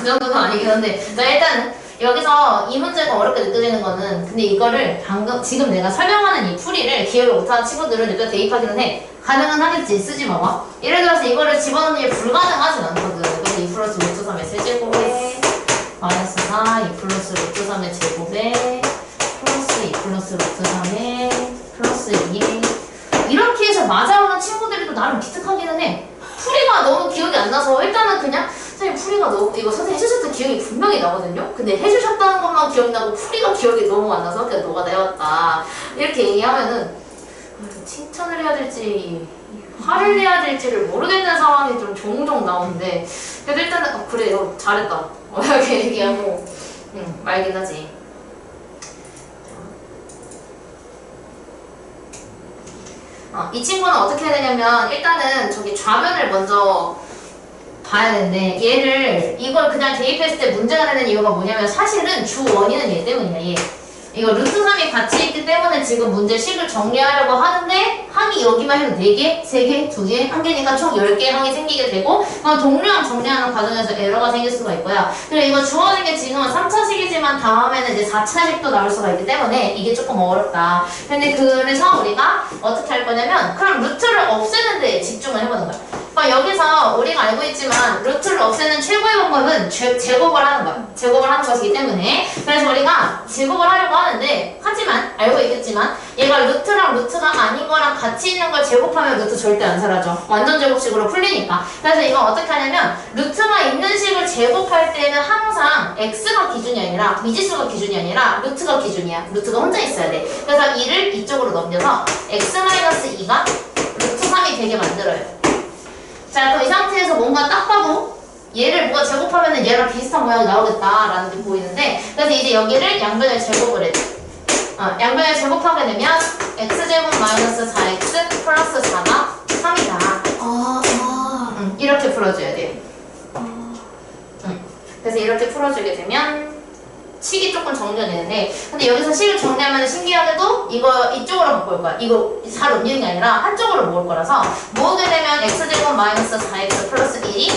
정도는 아니긴 한데. 자, 일단은 여기서 이 문제가 어렵게 느껴지는 거는 근데 이거를 방금 지금 내가 설명하는 이 풀이를 기억을 못하는 친구들은 일단 대입하기는 해. 가능은 하겠지. 쓰지 마봐. 예를 들어서 이거를 집어넣는 게 불가능하진 않거든. 그래서 2 플러스 루트 3의 세제곱에 마이너스 4, 2 플러스 루트 3의 제곱에 플러스 2 플러스 루트 3에 플러스 2 이렇게 해서 맞아오는 친구들이 또 나름 기특하기는 해. 풀이가 너무 기억이 안 나서 일단은 그냥 선생님 풀이가 너무 이거 선생님 해주셨던 기억이 분명히 나거든요. 근데 해주셨다는 것만 기억나고 풀이가 기억이 너무 안 나서 그냥 너가 내왔다 이렇게 얘기하면은 칭찬을 해야 될지 화를 내야 될지를 모르겠는 상황이 좀 종종 나오는데 그래도 일단은 그래 잘했다 이렇게 얘기하고 말긴 하지. 이 친구는 어떻게 해야 되냐면 일단은 저기 좌변을 먼저 봐야 되는데 얘를 이걸 그냥 대입했을 때 문제가 되는 이유가 뭐냐면 사실은 주 원인은 얘 때문이야. 얘 이거 루트 3이 같이 있기 때문에 지금 문제 식을 정리하려고 하는데 항이 여기만 해도 4개, 3개, 2개, 1개니까 총 10개 항이 생기게 되고 동류항 정리하는 과정에서 에러가 생길 수가 있고요. 그리고 이거 주어진 게 지금은 3차식이지만 다음에는 이제 4차식도 나올 수가 있기 때문에 이게 조금 어렵다. 근데 그래서 우리가 어떻게 할 거냐면 그럼 루트를 없애는 데 집중을 해보는 거야. 그러니까 여기서 우리가 알고 있지만 루트를 없애는 최고의 방법은 제곱을 하는 거야. 제곱을 하는 것이기 때문에 그래서 우리가 제곱을 하려고 하는데 하지만 알고 있겠지만 얘가 루트랑 루트가 아닌 거랑 같이 있는 걸 제곱하면 루트 절대 안 사라져. 완전 제곱식으로 풀리니까. 그래서 이건 어떻게 하냐면 루트가 있는 식을 제곱할 때는 항상 x가 기준이 아니라 미지수가 기준이 아니라 루트가 기준이야. 루트가 혼자 있어야 돼. 그래서 2를 이쪽으로 넘겨서 x-2가 루트 3이 되게 만들어요. 자, 그럼 이 상태에서 뭔가 딱 봐도 얘를 뭐가 제곱하면은 얘랑 비슷한 모양이 나오겠다라는 게 보이는데 그래서 이제 여기를 양변을 제곱을 해. 양변을 제곱하게 되면 x제곱 마이너스 4x 플러스 4가 3이다. 이렇게 풀어줘야 돼. 그래서 이렇게 풀어주게 되면 식이 조금 정리되는데 근데 여기서 식을 정리하면 신기하게도 이거 이쪽으로 바꿀 거야. 이거 잘 옮기는 게 아니라 한쪽으로 모을 거라서 모으게 되면 x제곱 마이너스 4x 플러스 1이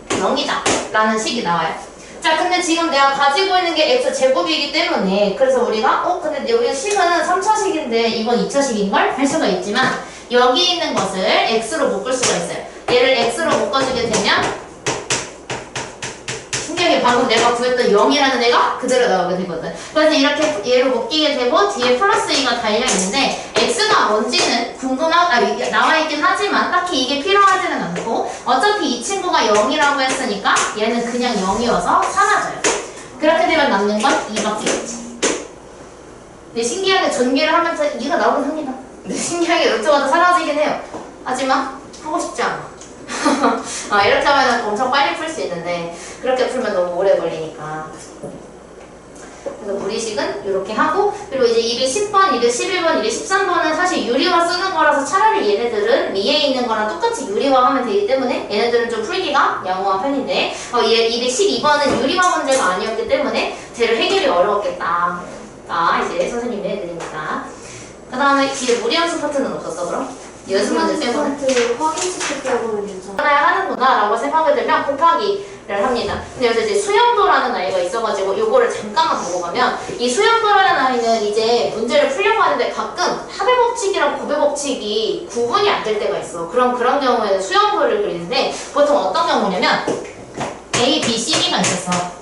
0이다 라는 식이 나와요. 자 근데 지금 내가 가지고 있는 게 x제곱이기 때문에 그래서 우리가 근데 여기 식은 3차식인데 이건 2차식인걸? 할 수가 있지만 여기 있는 것을 x로 묶을 수가 있어요. 얘를 x로 묶어주게 되면 방금 내가 구했던 0이라는 애가 그대로 나오게 되거든. 그래서 이렇게 얘로 묶이게 되고 뒤에 플러스 2가 달려있는데 x가 뭔지는 나와있긴 하지만 딱히 이게 필요하지는 않고 어차피 이 친구가 0이라고 했으니까 얘는 그냥 0이어서 사라져요. 그렇게 되면 남는 건 2밖에 없지. 근데 신기하게 전개를 하면서 2가 나오긴 합니다. 근데 신기하게 루트가 더 사라지긴 해요. 하지만 하고 싶지 않아. 이렇게 하면 엄청 빨리 풀 수 있는데 그렇게 풀면 너무 오래 걸리니까 그래서 무리식은 이렇게 하고 그리고 이제 210번, 211번, 213번은 사실 유리화 쓰는 거라서 차라리 얘네들은 위에 있는 거랑 똑같이 유리화하면 되기 때문에 얘네들은 좀 풀기가 양호한 편인데 212번은 유리화 문제가 아니었기 때문에 쟤를 해결이 어려웠겠다. 이제 선생님이 해드립니다. 그 다음에 뒤에 무리함수 파트는 없었어 그럼? 연습 문제 때문에 확인시킬 때고는 괜찮아. 하는구나 라고 생각이 들면 곱하기를 합니다. 근데 여기서 이제 수영도라는 아이가 있어가지고 요거를 잠깐만 보고 가면 이 수영도라는 아이는 이제 문제를 풀려고 하는데 가끔 합의 법칙이랑 곱의 법칙이 구분이 안 될 때가 있어. 그런 경우에는 수영도를 그리는데 보통 어떤 경우냐면 A, B, C, B가 있었어.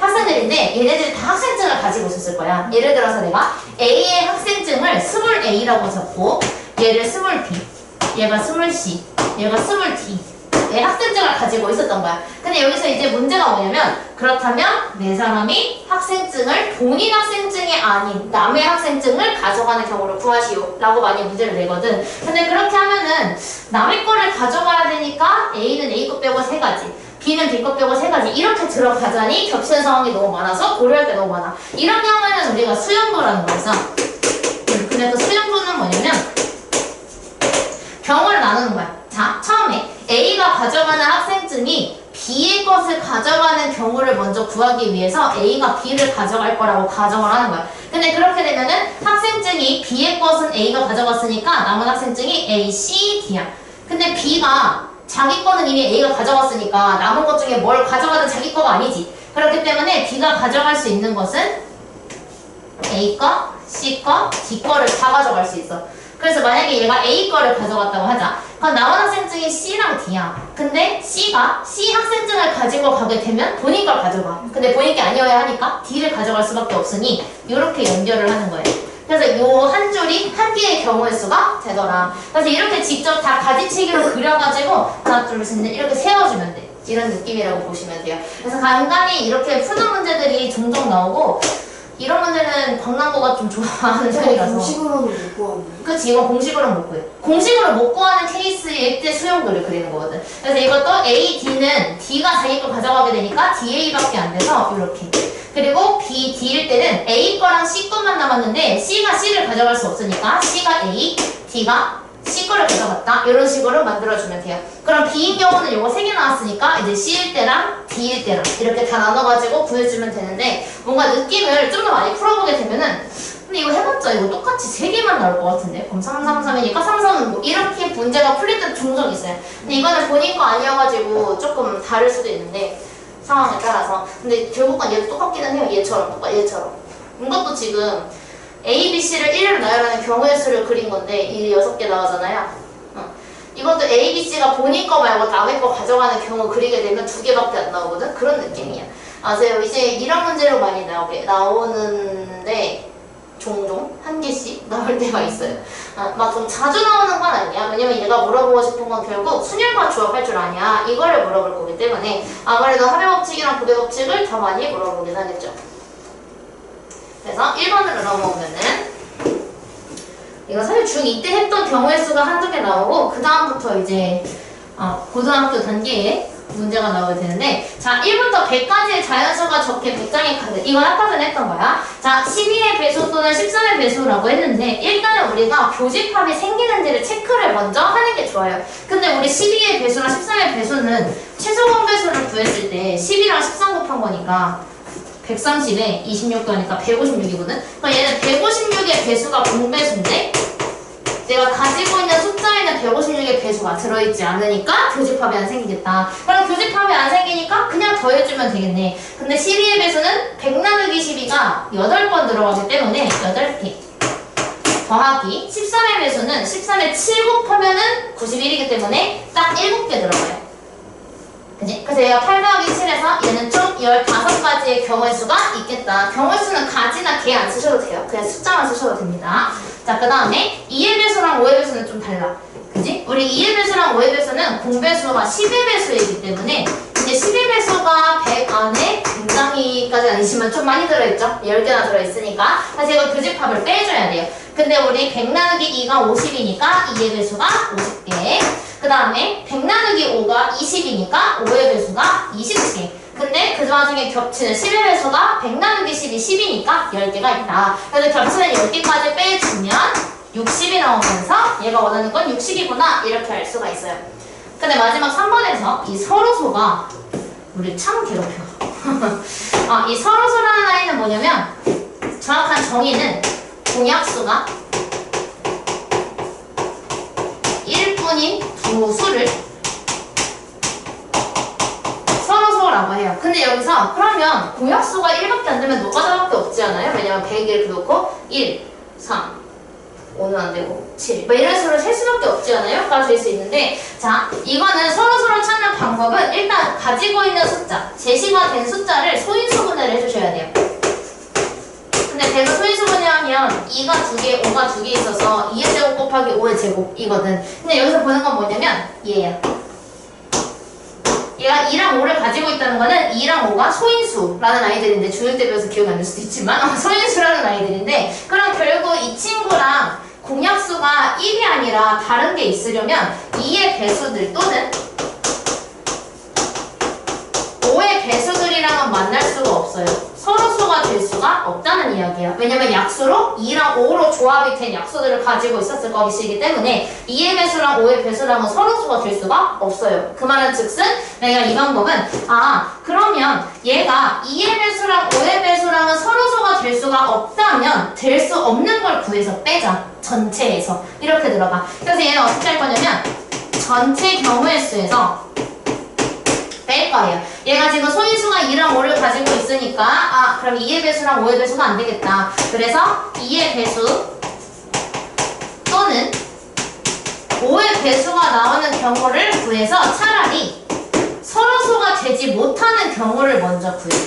학생들인데 얘네들이 다 학생증을 가지고 있었을 거야. 예를 들어서 내가 A의 학생증을 스몰 A라고 잡고 얘를 스몰 B, 얘가 스몰 C, 얘가 스몰 D 의 학생증을 가지고 있었던 거야. 근데 여기서 이제 문제가 뭐냐면 그렇다면 네 사람이 학생증을 본인 학생증이 아닌 남의 학생증을 가져가는 경우를 구하시오 라고 많이 문제를 내거든. 근데 그렇게 하면은 남의 거를 가져가야 되니까 A는 A 거 빼고 3가지 B는 B 거 빼고 3가지 이렇게 들어가자니 겹치는 상황이 너무 많아서 고려할 게 너무 많아. 이런 경우에는 우리가 수영도라는 거였어. 근데 그 수영도는 뭐냐면 경우를 나누는 거야. 자, 처음에 A가 가져가는 학생증이 B의 것을 가져가는 경우를 먼저 구하기 위해서 A가 B를 가져갈 거라고 가정을 하는 거야. 근데 그렇게 되면은 학생증이 B의 것은 A가 가져갔으니까 남은 학생증이 A, C, D야. 근데 B가 자기 거는 이미 A가 가져갔으니까 남은 것 중에 뭘 가져가든 자기 거가 아니지. 그렇기 때문에 B가 가져갈 수 있는 것은 A 거, C 거, D 거를 다 가져갈 수 있어. 그래서 만약에 얘가 A 거를 가져갔다고 하자. 그럼 나온 학생증이 C랑 D야. 근데 C가 C 학생증을 가지고 가게 되면 본인 걸 가져가. 근데 본인 게 아니어야 하니까 D를 가져갈 수밖에 없으니 이렇게 연결을 하는 거예요. 그래서 요 한 줄이 한 개의 경우의 수가 되더라. 그래서 이렇게 직접 다 가지치기로 그려가지고 하나, 둘, 셋, 넷 이렇게 세워주면 돼. 이런 느낌이라고 보시면 돼요. 그래서 간간히 이렇게 푸는 문제들이 종종 나오고 이런 문제는 광남고가 좀 좋아하는 편이라서. 공식으로는 못 구하네. 그치, 이건 공식으로는 못 구해. 공식으로 못 구하는 케이스일 때 수용도를 그리는 거거든. 그래서 이것도 A, D는 D가 자기 걸 가져가게 되니까 DA밖에 안 돼서 이렇게. 그리고 B, D일 때는 A 거랑 C 거만 남았는데 C가 C를 가져갈 수 없으니까 C가 A, D가 C 거를 가져갔다. 이런 식으로 만들어주면 돼요. 그럼 B인 경우는 요거 3개 나왔으니까 이제 C일 때랑 D일 때랑 이렇게 다 나눠가지고 구해주면 되는데 뭔가 느낌을 좀 더 많이 풀어보게 되면은 근데 이거 해봤자 이거 똑같이 3개만 나올 것 같은데 그럼 3, 3, 3이니까 3, 3은 뭐 이렇게 문제가 풀릴 때도 종종 있어요. 근데 이거는 본인 거 아니어가지고 조금 다를 수도 있는데 상황에 따라서. 근데 결국은 얘도 똑같기는 해요. 얘처럼 얘처럼 이것도 지금 A, B, C를 1로 나열하는 경우의 수를 그린 건데 이 6개 나오잖아요. 이것도 A, B, C가 본인 거 말고 남의 거 가져가는 경우 그리게 되면 2개밖에 안 나오거든? 그런 느낌이야. 아세요? 이제 이런 문제로 많이 나오는데 종종 한 개씩 나올 때가 있어요. 막 좀 자주 나오는 건 아니야. 왜냐면 얘가 물어보고 싶은 건 결국 순열과 조합할 줄 아냐 이거를 물어볼 거기 때문에 아무래도 합의법칙이랑 부대법칙을 더 많이 물어보긴 하겠죠. 그래서 1번으로 넘어오면은 이거 사실 중2 때 했던 경우의 수가 한두 개 나오고 그 다음부터 이제 고등학교 단계에 문제가 나오게 되는데 자 1부터 100까지의 자연수가 적게 100장의 카드 이건 아까 전에 했던 거야. 자 12의 배수 또는 13의 배수라고 했는데 일단은 우리가 교집합이 생기는지를 체크를 먼저 하는 게 좋아요. 근데 우리 12의 배수랑 13의 배수는 최소공 배수를 구했을 때 10이랑 13 곱한 거니까 130에 26도니까 156이거든? 그럼 얘는 156의 배수가 공배수인데 내가 가지고 있는 숫자에는 156의 배수가 들어있지 않으니까 교집합이 안 생기겠다. 그럼 교집합이 안 생기니까 그냥 더해주면 되겠네. 근데 12의 배수는 100 나누기 12가 8번 들어가기 때문에 8개 더하기 13의 배수는 13에 7 곱하면은 91이기 때문에 딱 7개 들어가요. 그치? 그래서 얘가 8 더하기 7에서 얘는 총 15가지의 경우의 수가 있겠다. 경우의 수는 가지나 개 안 쓰셔도 돼요. 그냥 숫자만 쓰셔도 됩니다. 자, 그 다음에 2의 배수랑 5의 배수는 좀 달라. 그지? 우리 2의 배수랑 5의 배수는 공배수가 10의 배수이기 때문에 이제 10의 배수가 100 안에 굉장히까지 아니지만 좀 많이 들어있죠? 10개나 들어있으니까 사실 이거 교집합을 빼줘야 돼요. 근데 우리 100 나누기 2가 50이니까 2의 배수가 50개. 그 다음에 100 나누기 5가 20이니까 5의 배수가 20개. 근데 그 와중에 겹치는 10의 배수가 100 나누기 10이 10이니까 10개가 있다. 그래서 겹치는 10개까지 빼주면 60이 나오면서 얘가 원하는 건 60이구나 이렇게 알 수가 있어요. 근데 마지막 3번에서 이 서로소가 우리 참 괴롭혀. 이 서로소라는 아이는 뭐냐면 정확한 정의는 공약수가 1뿐인 두 수를 서로소라고 해요. 근데 여기서 그러면 공약수가 1밖에 안 되면 노가다밖에 없지 않아요? 왜냐면 100을 이렇게 놓고 1, 3 5는 안 되고 7 뭐 이런 식으로 셀 수밖에 없지 않아요? 가 될 수 있는데 자 이거는 서로서로 찾는 방법은 일단 가지고 있는 숫자 제시가 된 숫자를 소인수분해를 해주셔야 돼요. 근데 100을 소인수분해하면 2가 2개, 5가 2개 있어서 2의 제곱 곱하기 5의 제곱이거든. 근데 여기서 보는 건 뭐냐면 얘야. 얘가 2랑 5를 가지고 있다는 거는 2랑 5가 소인수라는 아이들인데 중1 때 배워서 기억이 안 날 수도 있지만 소인수라는 아이들인데 그럼 결국 이 친구랑 공약수가 1이 아니라 다른 게 있으려면 2의 배수들 또는 5의 배수들이랑은 만날 수가 없어요. 서로수가 될 수가 없다는 이야기야. 왜냐면 약수로 2랑 5로 조합이 된 약수들을 가지고 있었을 것이기 때문에 2의 배수랑 5의 배수랑은 서로수가 될 수가 없어요. 그 말은 즉슨 내가 이 방법은 그러면 얘가 2의 배수랑 5의 배수랑은 서로수가 될 수가 없다면 될 수 없는 걸 구해서 빼자. 전체에서 이렇게 들어가. 그래서 얘는 어떻게 할 거냐면 전체 경우의 수에서 뺄 거예요. 얘가 지금 소인수가 2랑 5를 가지고 있으니까 그럼 2의 배수랑 5의 배수가 안 되겠다. 그래서 2의 배수 또는 5의 배수가 나오는 경우를 구해서 차라리 서로소가 되지 못하는 경우를 먼저 구해요.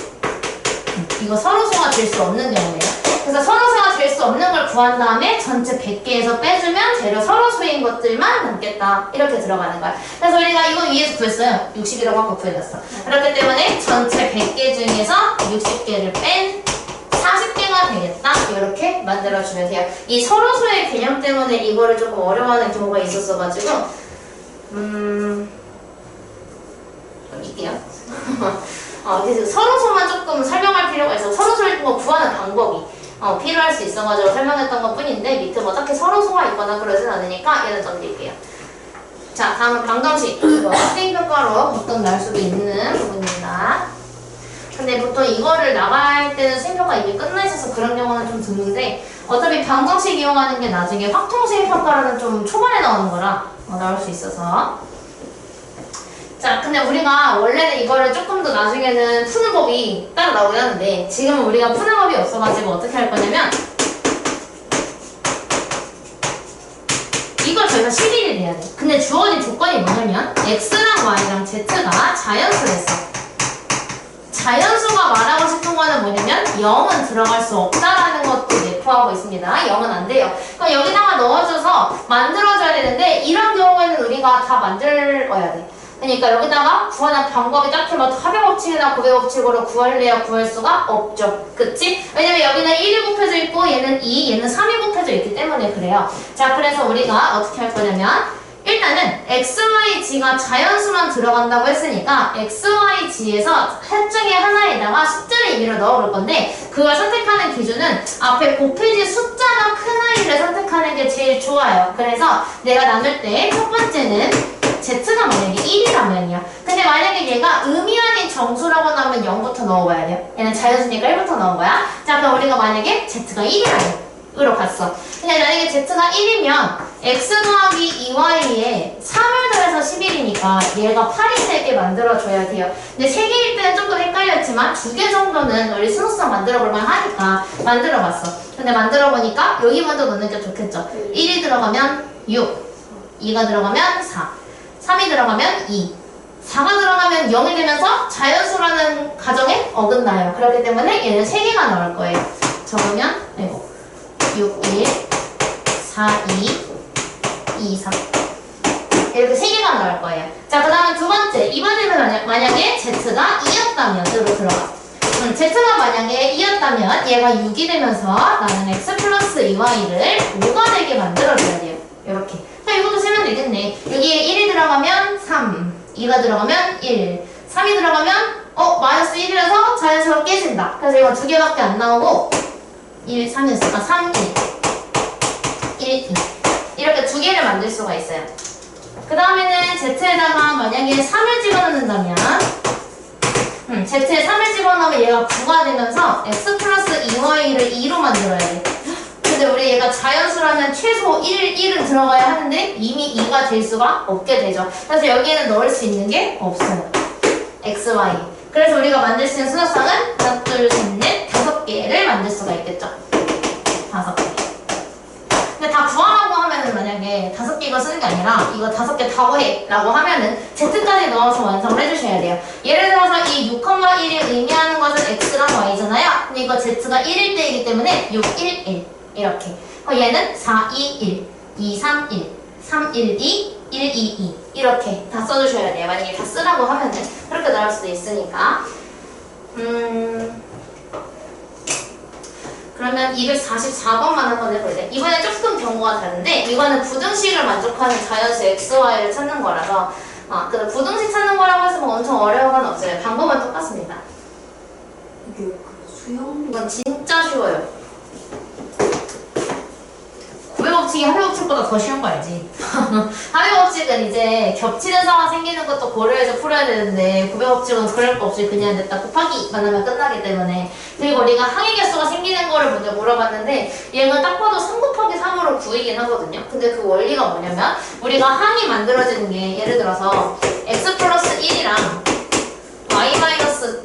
이거 서로소가 될 수 없는 경우예요. 그래서 서로소가 될 수 없는 걸 구한 다음에 전체 100개에서 빼주면 재료 서로소인 것들만 남겠다. 이렇게 들어가는 거야. 그래서 우리가 이거 위에서 구했어요. 60이라고 하고 구해놨어. 그렇기 때문에 전체 100개 중에서 60개를 뺀 40개가 되겠다. 이렇게 만들어주면 돼요. 이 서로소의 개념 때문에 이거를 조금 어려워하는 경우가 있었어가지고 이게요. 그래서 서로소만 조금 설명할 필요가 있어. 서로소를 구하는 방법이 필요할 수 있어가지고 설명했던 것 뿐인데 밑에 뭐 딱히 서로소가 있거나 그러진 않으니까 얘는 넘길게요. 자, 다음은 방정식. 이거 수행평가로 보통 나올 수도 있는 부분입니다. 근데 보통 이거를 나갈 때는 수행평가 이미 끝나 있어서 그런 경우는 좀 드문데 어차피 방정식 이용하는 게 나중에 확통수행평가라는 좀 초반에 나오는 거라 나올 수 있어서. 자, 근데 우리가 원래는 이거를 조금 더 나중에는 푸는 법이 따로 나오긴 하는데 지금은 우리가 푸는 법이 없어가지고 어떻게 할 거냐면 이걸 저희가 11을 내야 돼. 근데 주어진 조건이 뭐냐면 x랑 y랑 z가 자연수랬어. 자연수가 말하고 싶은 거는 뭐냐면 0은 들어갈 수 없다라는 것도 내포하고 있습니다. 0은 안 돼요. 그럼 여기다가 넣어줘서 만들어줘야 되는데 이런 경우에는 우리가 다 만들어야 돼. 그러니까 여기다가 구하는 방법이 딱히 뭐 합의법칙이나 고배법칙으로 구할래야 구할 수가 없죠. 그치? 왜냐면 여기는 1이 곱해져 있고 얘는 2, 얘는 3이 곱해져 있기 때문에 그래요. 자, 그래서 우리가 어떻게 할 거냐면 일단은 XYG가 자연수만 들어간다고 했으니까 XYG에서 셋 중에 하나에다가 숫자를 임의로 넣어볼 건데 그걸 선택하는 기준은 앞에 곱해진 숫자가 큰 아이를 선택하는 게 제일 좋아요. 그래서 내가 나눌 때 첫 번째는 Z가 만약에 1이라면요. 근데 만약에 얘가 의미 아닌 정수라고 나오면 0부터 넣어봐야 돼요. 얘는 자연수니까 1부터 넣은 거야. 자, 그럼 우리가 만약에 Z가 1이라면 갔어. 근데 만약에 Z가 1이면 X 더하기 2Y에 3을 더해서 11이니까 얘가 8이 되게 만들어줘야 돼요. 근데 3개일 때는 조금 헷갈렸지만 2개 정도는 우리 순수성 만들어볼만 하니까 만들어봤어. 근데 만들어보니까 여기 먼저 넣는 게 좋겠죠. 1이 들어가면 6, 2가 들어가면 4, 3이 들어가면 2, 4가 들어가면 0이 되면서 자연수라는 가정에 어긋나요. 그렇기 때문에 얘는 3개가 나올 거예요. 적으면 6, 1, 4, 2, 2, 3 이렇게 3개가 나올 거예요. 자, 그 다음에 두 번째 이번에는 만약에 Z가 2였다면 으로 들어가. Z가 만약에 2였다면 얘가 6이 되면서 나는 X 플러스 2Y를 5가 되게 만들어줘야 돼요. 이렇게. 그럼 이것도 세면 되겠네. 여기에 1이 들어가면 3, 2가 들어가면 1, 3이 들어가면 마이너스 1이라서 자연스럽게 깨진다. 그래서 이거 2개밖에 안 나오고 1, 3이었으니까 3, 1, 1, 2 이렇게 2개를 만들 수가 있어요. 그 다음에는 Z에다가 만약에 3을 집어넣는다면 Z에 3을 집어넣으면 얘가 9가 되면서 X 플러스 2Y를 2로 만들어야 돼. 근데 우리 얘가 자연수라면 최소 1은 들어가야 하는데 이미 2가 될 수가 없게 되죠. 그래서 여기에는 넣을 수 있는 게 없어요. X, Y. 그래서 우리가 만들 수 있는 순서상은 하나, 둘, 셋, 넷, 5개를 만들 수가 있겠죠. 5개. 근데 다 구하라고 하면은 만약에 5개가 쓰는 게 아니라 이거 5개 다 구해 라고 하면은 Z까지 넣어서 완성을 해주셔야 돼요. 예를 들어서 이 6,1이 의미하는 것은 X랑 Y잖아요. 근데 이거 Z가 1일 때이기 때문에 6, 1, 1 이렇게. 얘는 4, 2, 1, 2, 3, 1, 3, 1, 2, 1, 2, 2 이렇게 다 써주셔야 돼요. 만약에 다 쓰라고 하면은 그렇게 나올 수도 있으니까. 그러면 244번만 한번 해볼래? 이번엔 조금 경우가 다른데 이거는 부등식을 만족하는 자연수 XY를 찾는 거라서 그 부등식 찾는 거라고 해서 뭐 엄청 어려운 건 없어요. 방법은 똑같습니다. 이게 수영 이건 진짜 쉬워요. 고배법칙이 합의법칙 법칙보다 더 쉬운 거 알지? 합의 법칙은 이제 겹치는 상황 생기는 것도 고려해서 풀어야 되는데 구배 법칙은 그럴 거 없이 그냥 냈다 곱하기만 하면 끝나기 때문에. 그리고 우리가 항의 개수가 생기는 거를 먼저 물어봤는데 얘는 딱 봐도 3 곱하기 3으로 9이긴 하거든요. 근데 그 원리가 뭐냐면 우리가 항이 만들어지는 게 예를 들어서 x 플러스 1이랑 y 마이너스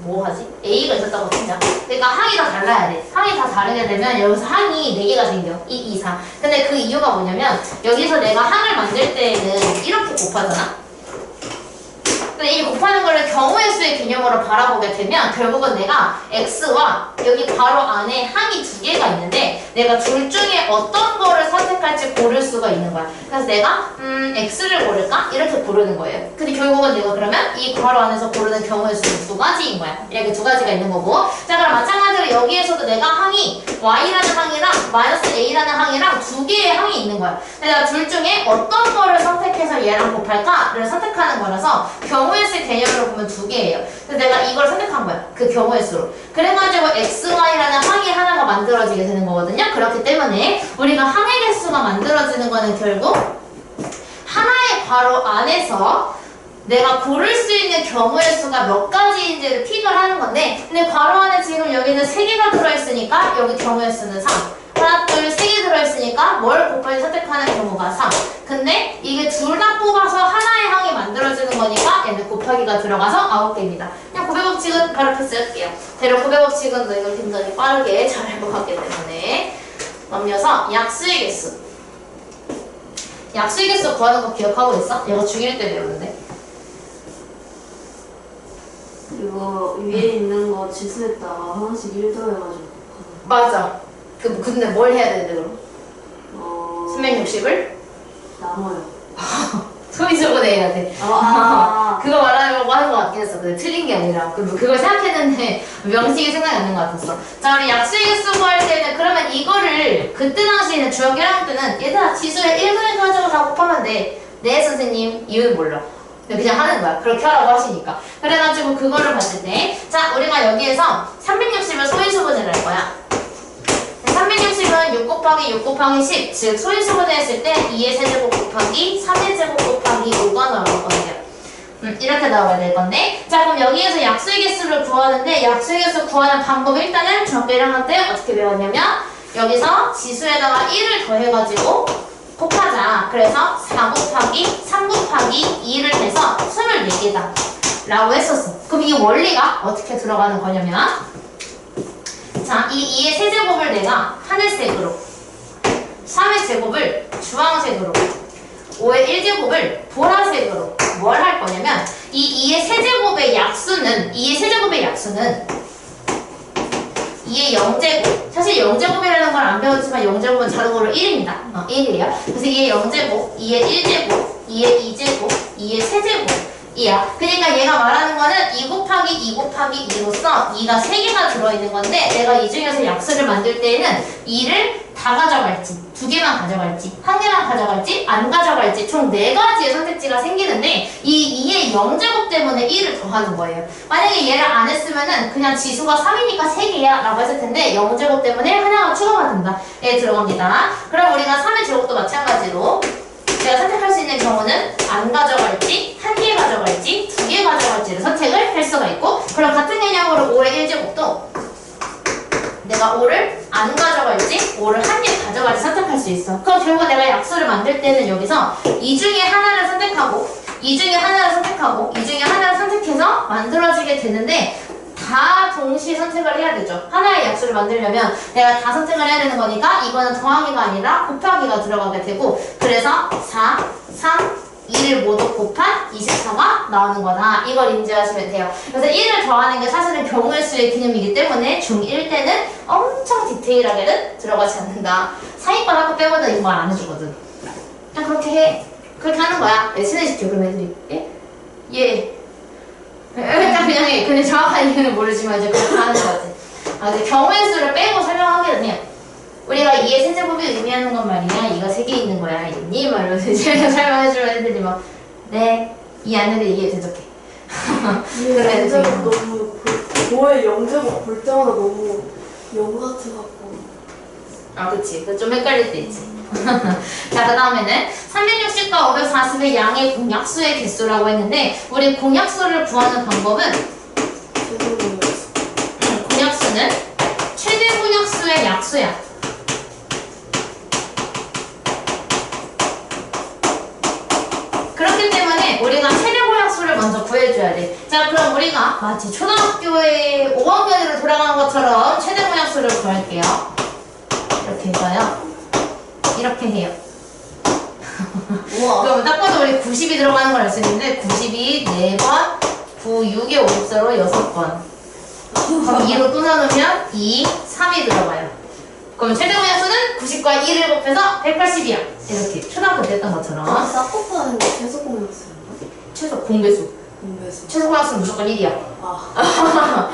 뭐 하지? a가 있었다고 치자. 그러니까 항이 다 달라야 돼. 항이 다 다르게 되면 여기서 항이 4개가 생겨. 2, 2, 4. 근데 그 이유가 뭐냐면 여기서 내가 항을 만들 때에는 이렇게 곱하잖아. 근데 이 곱하는 거를 경우의 수의 개념으로 바라보게 되면 결국은 내가 x와 여기 바로 안에 항이 2개가 있는데 내가 둘 중에 어떤 거를 선택할지 고를 수가 있는 거야. 그래서 내가 x를 고를까? 이렇게 고르는 거예요. 근데 결국은 내가 그러면 이 괄호 안에서 고르는 경우의 수는 2가지인 거야. 이렇게 2가지가 있는 거고. 자, 그럼 마찬가지로 여기에서도 내가 항이 y라는 항이랑 마이너스 a라는 항이랑 2개의 항이 있는 거야. 내가 둘 중에 어떤 거를 선택해서 얘랑 곱할까를 선택하는 거라서 경우의 수 개념으로 보면 2개예요. 그래서 내가 이걸 선택한 거야. 그 경우의 수로. 그래가지고 xy라는 항이 하나가 만들어지게 되는 거거든요. 그렇기 때문에 우리가 항의 개수가 만들어지는 거는 결국 하나의 괄호 안에서 내가 고를 수 있는 경우의 수가 몇 가지인지를 픽을 하는 건데, 근데 괄호 안에 지금 여기는 3개가 들어있으니까 여기 경우의 수는 3. 하나, 둘, 3개 들어있으니까 뭘 곱하기 선택하는 경우가 3. 근데 이게 둘 다 뽑아서 하나의 항이 만들어지는 거니까 얘는 곱하기가 들어가서 9개입니다. 그냥 고배 법칙은 바로 패스할게요. 대략 고배 법칙은 이걸 굉장히 빠르게 잘 알고 갔기 때문에. 넘겨서 약수의 개수. 약수의 개수 구하는 거 기억하고 있어? 얘가 중1 때 배웠는데. 이거 위에 있는 거 지수에다가 하나씩 1 더해가지고. 맞아. 근데 뭘 해야 되는데 그럼? 360을? 나눠요. 소위적으로 해야 돼. 그거 말하려고 하는 것 같긴 했어. 근데 틀린 게 아니라. 그걸 생각했는데 명식이 생각이 안 나는 것 같았어. 자, 우리 약수의 개수 구할 때는 그러면 이거를 그때 당시에는 중학교 1학년 때는 얘들아 지수에 1 더해가지고 다 곱하면 돼. 네 선생님. 이유는 몰라. 그냥 하는 거야. 그렇게 하라고 하시니까. 그래가지고 그거를 봤을 때 자, 우리가 여기에서 360을 소인수분해를 할 거야. 360은 6 곱하기 6 곱하기 10, 즉 소인수분해 했을 때 2의 세제곱 곱하기 3의 제곱 곱하기 5가 나오거든요. 이렇게 나와야 될 건데, 자, 그럼 여기에서 약수의 개수를 구하는데 약수의 개수 구하는 방법이 일단은 중학교 1학년 때 어떻게 배웠냐면 여기서 지수에다가 1을 더해가지고 곱하자. 그래서 4 곱하기 3 곱하기 2를 해서 24개다 라고 했었어. 그럼 이 원리가 어떻게 들어가는 거냐면, 자, 이 2의 세제곱을 내가 하늘색으로, 3의 제곱을 주황색으로, 5의 1제곱을 보라색으로 뭘 할 거냐면 이 2의 세제곱의 약수는 2의 0제곱, 사실 0제곱이라는 걸 안 배웠지만 0제곱은 자동으로 1입니다. 1이에요. 그래서 2의 0제곱, 2의 1제곱, 2의 2제곱, 2의 세제곱 이야. 그러니까 얘가 말하는 거는 2 곱하기 2 곱하기 2로서 2가 3개가 들어있는 건데 내가 이 중에서 약수를 만들 때에는 2를 다 가져갈지 2개만 가져갈지 1개만 가져갈지 안 가져갈지 총 4가지의 선택지가 생기는데 이 2의 0제곱 때문에 1을 더하는 거예요. 만약에 얘를 안 했으면은 그냥 지수가 3이니까 3개야 라고 했을 텐데 0제곱 때문에 하나가 추가가 된다. 예, 들어갑니다. 그럼 우리가 3의 제곱도 마찬가지로 내가 선택할 수 있는 경우는 안 가져갈지, 1개 가져갈지, 2개 가져갈지를 선택을 할 수가 있고, 그럼 같은 개념으로 5의 1제곱도 내가 5를 안 가져갈지, 5를 1개 가져갈지 선택할 수 있어. 그럼 결국 내가 약수를 만들 때는 여기서 이 중에 하나를 선택하고, 이 중에 하나를 선택하고, 이 중에 하나를 선택해서 만들어지게 되는데 다 동시에 선택을 해야 되죠. 하나의 약수를 만들려면 내가 다 선택을 해야 되는 거니까 이거는 더하기가 아니라 곱하기가 들어가게 되고, 그래서 4, 3, 2를 모두 곱한 24가 나오는 거다. 이걸 인지하시면 돼요. 그래서 1을 더하는 게 사실은 경우의 수의 개념이기 때문에 중1 때는 엄청 디테일하게는 들어가지 않는다. 상위권 학교 빼고는 이거 말 안 해주거든. 그냥 그렇게 해. 그렇게 하는 거야. 네, 친해지켜 그럼 애들이. 예? 예. 일단 그냥 해. 근데 정확한 이유는 모르지만 이제 그렇게 하는 거지. 이제 경우의 수를 빼고 설명하기는 해요. 우리가 2의 세제곱이 의미하는 건 말이야. 2가 3개 있는 거야. 알겠니? 말로서 이제 설명해주면 애들이 막 네, 이 안에도 이해 대적해. 그래, 너무 5의 0제곱 볼 때마다 너무 영 같아갖고. 그치. 그 좀 헷갈릴 때 있지. 자, 그 다음에는 360과 540의 양의 공약수의 개수라고 했는데 우리 공약수를 구하는 방법은 공약수는 최대 공약수의 약수야. 그렇기 때문에 우리가 최대 공약수를 먼저 구해줘야 돼. 자, 그럼 우리가 마치 초등학교에 5학년으로 돌아가는 것처럼 최대 공약수를 구할게요. 이렇게 해봐요. 이렇게 해요. 우와. 그럼 딱 봐도 우리 90이 들어가는 걸 알 수 있는데 90이 4번, 9, 6에 54로 6번. 그럼 2로 또 나누면 2, 3이 들어가요. 그럼 최대 공약수는 90과 2를 곱해서 180이야. 이렇게 초등학교 때 했던 것처럼. 싹곱하는 게 최소 공약수인가? 최소 공배수. 공배수. 최소 공약수는 무조건 1이야. 아.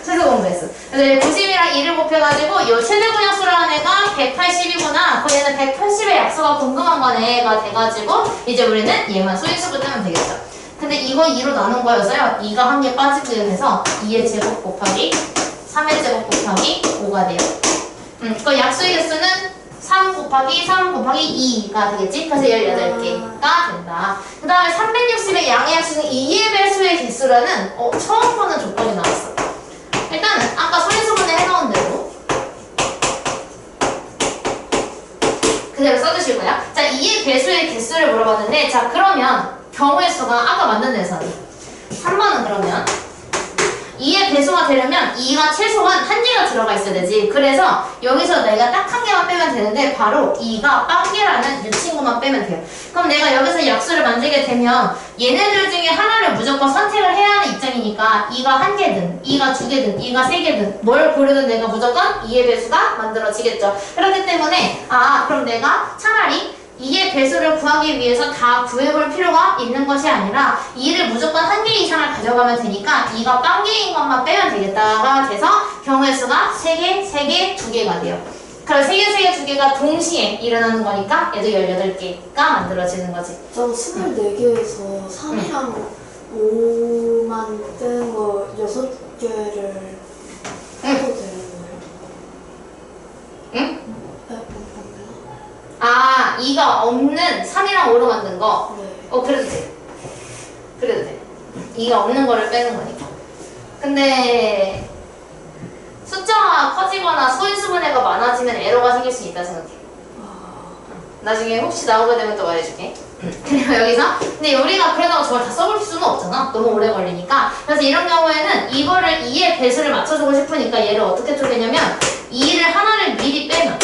최소 공배수. 그래서 90이랑 2를 곱해가지고 요 최대 공약수라는 애가 180이구나. 그럼 얘는 180의 약수가 궁금한 거네가 돼가지고 이제 우리는 얘만 소인수분 뜨면 되겠죠. 근데 이거 2로 나눈 거여서요. 2가 한 개 빠지게 돼서 2의 제곱 곱하기 3의 제곱 곱하기 5가 돼요. 그 약수의 개수는 3 곱하기 3 곱하기 2가 되겠지? 그래서 18개가 된다. 그 다음에 360의 양의 약수는 2의 배수의 개수라는 처음 보는 조건이 나왔어. 일단은 아까 소인수분해 해놓은 대로 그대로 써주실 거야. 자, 2의 배수의 개수를 물어봤는데 자, 그러면 경우의 수가 아까 만든 데서는 3번은 그러면 2의 배수가 되려면 2가 최소한 한 개가 들어가 있어야 되지. 그래서 여기서 내가 딱 한 개만 빼면 되는데 바로 2가 빵개라는 이 친구만 빼면 돼요. 그럼 내가 여기서 약수를 만들게 되면 얘네들 중에 하나를 무조건 선택을 해야 하는 입장이니까 2가 한 개든 2가 두 개든 2가 세 개든 뭘 고르든 내가 무조건 2의 배수가 만들어지겠죠. 그렇기 때문에 그럼 내가 차라리 2의 배수를 구하기 위해서 다 구해볼 필요가 있는 것이 아니라 2를 무조건 한 개 이상을 가져가면 되니까 2가 빵개인 것만 빼면 되겠다가 돼서 경우의 수가 3개, 3개, 2개가 돼요. 그럼 3개, 3개, 2개가 동시에 일어나는 거니까 얘도 18개가 만들어지는 거지. 저 24개에서 3이랑 5만 뜬 거 6개를 해도 되는 거예요? 응? 네, 그러면? 2가 없는 3이랑 5로 만든 거? 네. 그래도 돼. 그래도 돼. 2가 없는 거를 빼는 거니까. 근데 숫자가 커지거나 소인수분해가 많아지면 에러가 생길 수 있다 생각해. 나중에 혹시 나오게 되면 또 말해줄게. 그리고 여기서 근데 우리가 그러다가 저걸 다 써볼 수는 없잖아. 너무 오래 걸리니까. 그래서 이런 경우에는 이거를 2의 배수를 맞춰주고 싶으니까 얘를 어떻게 쪼개냐면 2를 하나를 미리 빼면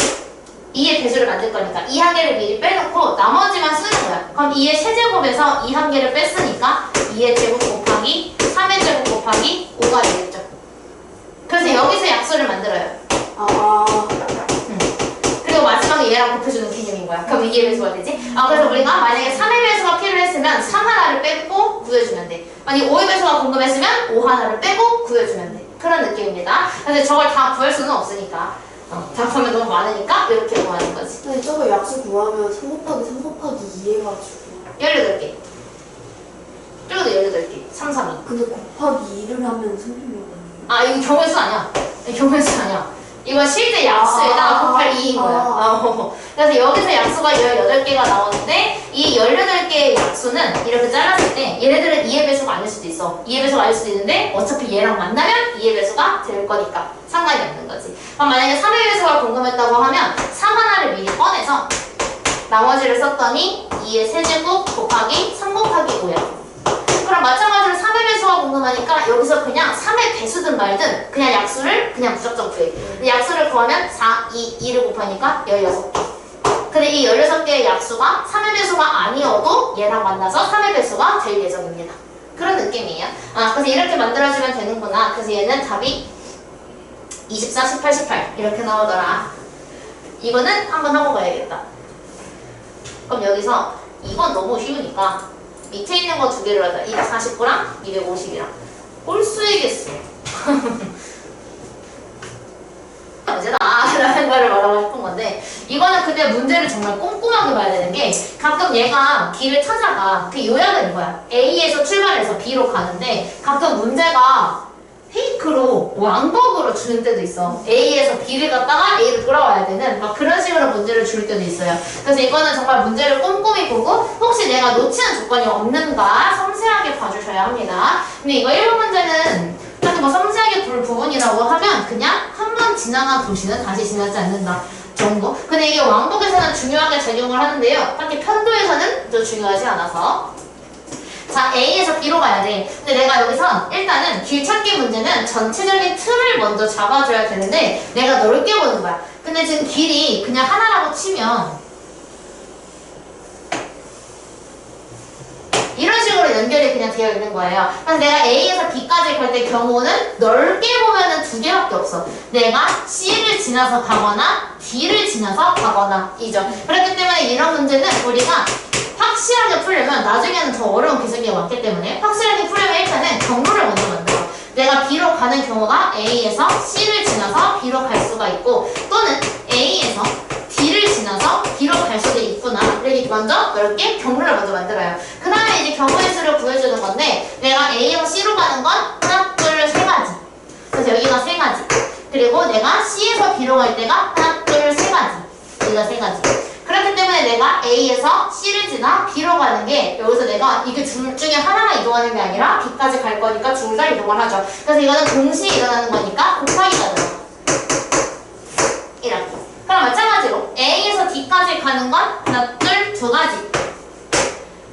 2의 배수를 만들 거니까 2 한 개를 미리 빼놓고 나머지만 쓰는 거야. 그럼 2의 세제곱에서 2 한 개를 뺐으니까 2의 제곱 곱하기 3의 제곱 곱하기 5가 되겠죠. 그래서 여기서 약수를 만들어요. 그리고 마지막에 얘랑 곱해주는 개념인 거야. 그럼 2의 배수가 되지? 그래서 우리가 만약에 3의 배수가 필요했으면 3 하나를 빼고 구해주면 돼. 만약에 5의 배수가 궁금했으면 5 하나를 빼고 구해주면 돼. 그런 느낌입니다. 근데 저걸 다 구할 수는 없으니까 답하면 너무 많으니까 이렇게 구하는 거지. 근데 저거 약수 구하면 3 곱하기 3 곱하기 2 해가지고 18개. 저것도 18개. 3, 3이. 근데 곱하기 2를 하면 36원 이거 경우의 수 아니야. 경우의 수 아니야. 이거 실제 약수에다가 곱할 2인 거야. 그래서 여기서 약수가 18개가 나오는데 이 18개의 약수는 이렇게 잘랐을 때 얘네들은 2의 배수가 아닐 수도 있어. 2의 배수가 아닐 수도 있는데 어차피 얘랑 만나면 2의 배수가 될 거니까 상관이 없는 거지. 그럼 만약에 3의 배수가 궁금했다고 하면 3 하나를 미리 꺼내서 나머지를 썼더니 2의 세제곱 곱하기 3 곱하기 5야. 그럼 마찬가지로 3의 배수가 궁금하니까 여기서 그냥 3의 배수든 말든 그냥 약수를 그냥 무작정 구해. 근데 약수를 구하면 4, 2를 곱하니까 16개. 근데 이 16개의 약수가 3의 배수가 아니어도 얘랑 만나서 3의 배수가 될 예정입니다. 그런 느낌이에요. 그래서 이렇게 만들어주면 되는구나. 그래서 얘는 답이 24, 18, 18 이렇게 나오더라. 이거는 한번 하고 가야겠다. 그럼 여기서 이건 너무 쉬우니까 밑에 있는 거 두 개를 하자. 249랑 250이랑 홀수의 개수 문제다 라는 거를 말하고 싶은 건데 이거는 근데 문제를 정말 꼼꼼하게 봐야 되는 게 가끔 얘가 길을 찾아가. 그 요약은 이거야. A에서 출발해서 B로 가는데 가끔 문제가 페이크로 왕복으로 주는 때도 있어. A에서 B를 갔다가 A로 돌아와야 되는 막 그런 식으로 문제를 줄 때도 있어요. 그래서 이거는 정말 문제를 꼼꼼히 보고 혹시 내가 놓치는 조건이 없는가 섬세하게 봐주셔야 합니다. 근데 이거 1번 문제는 사실 뭐 섬세하게 볼 부분이라고 하면 그냥 한 번 지나간 도시는 다시 지나지 않는다 정도. 근데 이게 왕복에서는 중요하게 작용을 하는데요. 딱히 편도에서는 또 중요하지 않아서. 자, A에서 B로 가야 돼. 근데 내가 여기서 일단은 길 찾기 문제는 전체적인 틀을 먼저 잡아줘야 되는데 내가 넓게 보는 거야. 근데 지금 길이 그냥 하나라고 치면 이런 식으로 연결이 그냥 되어 있는 거예요. 그래서 내가 A에서 B까지 갈 때 경우는 넓게 보면은 두 개밖에 없어. 내가 C를 지나서 가거나 D를 지나서 가거나 이죠. 그렇기 때문에 이런 문제는 우리가 확실하게 풀려면 나중에는 더 어려운 기술이 왔기 때문에 확실하게 풀려면 일단은 경로를 먼저 만들어. 내가 B로 가는 경우가 A에서 C를 지나서 B로 갈 수가 있고 또는 A에서 D를 지나서 B로 갈 수도 있구나. 이렇게 먼저 넓게 경로를 먼저 만들어요. 그 다음에 이제 경우의 수를 구해주는 건데 내가 A에서 C로 가는 건 하나, 둘, 세 가지. 그래서 여기가 세 가지. 그리고 내가 C에서 B로 갈 때가 하나, 둘, 세 가지. 여기가 세 가지. 그렇기 때문에 내가 A에서 C를 지나 B로 가는 게 여기서 내가 이게 둘 중에 하나만 이동하는 게 아니라 B까지 갈 거니까 둘 다 이동을 하죠. 그래서 이거는 동시에 일어나는 거니까 곱하기가 들어가. 이렇게. 그럼 마찬가지로 A에서 D까지 가는 건 하나, 둘, 두 가지.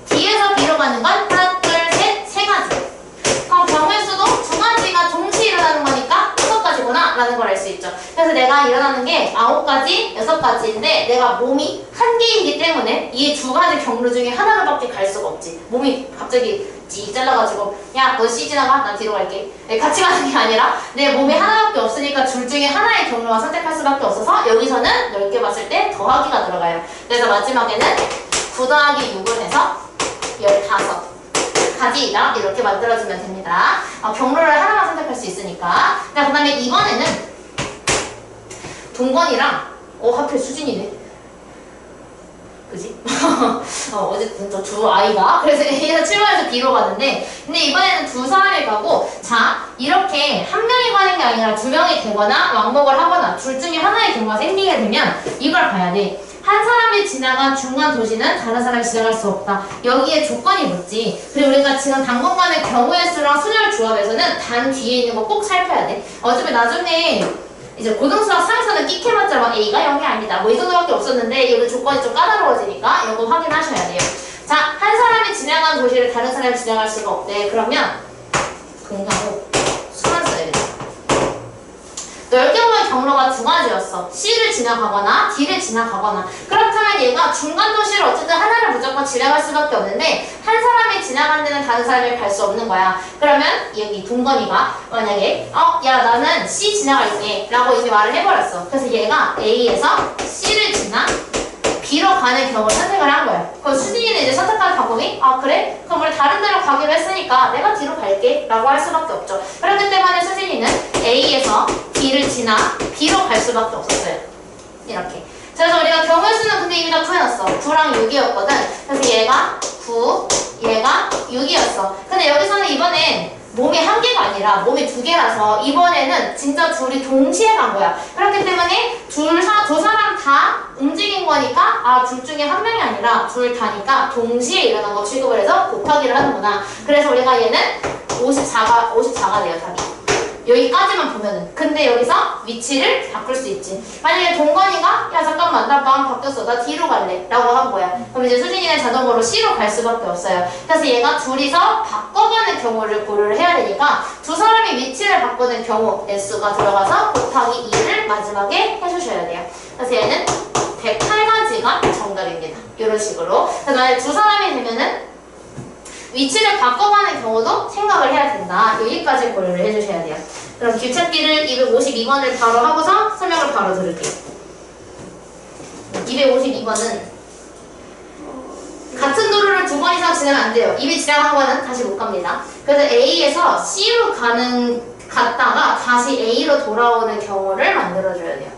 D에서 B로 가는 건 하나, 둘, 셋, 세 가지. 그럼 경우의 수도 두 가지가 동시에 일어나는 거니까 6가지구나 라는 걸 알 수 있죠. 그래서 내가 일어나는 게 9가지, 6가지인데 내가 몸이 한 개이기 때문에 이 두 가지 경로 중에 하나로밖에 갈 수가 없지. 몸이 갑자기 찌 잘라가지고 야 너 C 지나가 나 뒤로 갈게. 같이 가는 게 아니라 내 몸에 하나밖에 없으니까 둘 중에 하나의 경로만 선택할 수밖에 없어서 여기서는 넓게 봤을 때 더하기가 들어가요. 그래서 마지막에는 9 더하기 6을 해서 15가지이다 이렇게 만들어주면 됩니다. 경로를 하나만 선택할 수 있으니까. 자, 그 다음에 이번에는 동건이랑 하필 수진이네. 그지? 어쨌든 저 두 아이가 그래서 A에서 출발해서 B로 가는데 근데 이번에는 두 사람이 가고 자 이렇게 한 명이 가는 게 아니라 두 명이 되거나 왕복을 하거나 둘 중에 하나의 경우가 생기게 되면 이걸 봐야 돼. 한 사람이 지나간 중간 도시는 다른 사람이 지나갈 수 없다. 여기에 조건이 묻지. 그리고 우리가 지금 당분간의 경우의 수랑 순열 조합에서는 단 뒤에 있는 거 꼭 살펴야 돼. 어차피 나중에 이제 고등수학 3에서는 끼케봤자 막 A가 0이 아니다. 뭐 이 정도밖에 없었는데 여기 조건이 좀 까다로워지니까 이거 확인하셔야 돼요. 자, 한 사람이 지나간 도시를 다른 사람이 지나갈 수가 없대. 그러면 동사고 수만 써야 돼. 넓게 보면 경로가 두 가지였어. C를 지나가거나 D를 지나가거나. 그렇다면 얘가 중간 도시를 어쨌든 하나를 무조건 지나갈 수밖에 없는데 한 사람이 지나간 데는 다른 사람이 갈 수 없는 거야. 그러면 여기 동건이가 만약에 야 나는 C 지나갈게 라고 이미 말을 해버렸어. 그래서 얘가 A에서 C를 지나 B로 가는 경우를 선택을 한 거야. 그럼 수진이는 이제 선택한 방법이 그래? 그럼 우리 다른 데로 가기로 했으니까 내가 D로 갈게 라고 할 수밖에 없죠. 그렇기 때문에 수진이는 A에서 D를 지나 B로 갈 수밖에 없었어요. 이렇게. 그래서 우리가 경우의 수는 근데 이미 다 구해놨어. 9랑 6이었거든. 그래서 얘가 9, 얘가 6이었어. 근데 여기서는 이번엔 몸이 한 개가 아니라 몸이 두 개라서 이번에는 진짜 둘이 동시에 간 거야. 그렇기 때문에 두 사람 다 움직인 거니까 둘 중에 한 명이 아니라 둘 다니까 동시에 일어난 거 취급을 해서 곱하기를 하는구나. 그래서 우리가 얘는 54가 돼요, 답이. 여기까지만 보면은. 근데 여기서 위치를 바꿀 수 있지. 만약에 동건이가 야 잠깐만 나 마음 바뀌었어 나 D로 갈래 라고 한 거야. 그럼 이제 수진이는 자동으로 C로 갈 수밖에 없어요. 그래서 얘가 둘이서 바꿔가는 경우를 고려를 해야 되니까 두 사람이 위치를 바꾸는 경우 S가 들어가서 곱하기 2를 마지막에 해주셔야 돼요. 그래서 얘는 108가지가 정답입니다. 이런 식으로. 그래서 만약에 두 사람이 되면은 위치를 바꿔가는 경우도 생각을 해야 된다. 여기까지 고려를 해주셔야 돼요. 그럼 길찾기를 252번을 바로 하고서 설명을 바로 들을게요. 252번은 같은 도로를 두 번 이상 지나면 안 돼요. 이미 지나간 거는 다시 못 갑니다. 그래서 A에서 C로 갔다가 다시 A로 돌아오는 경우를 만들어줘야 돼요.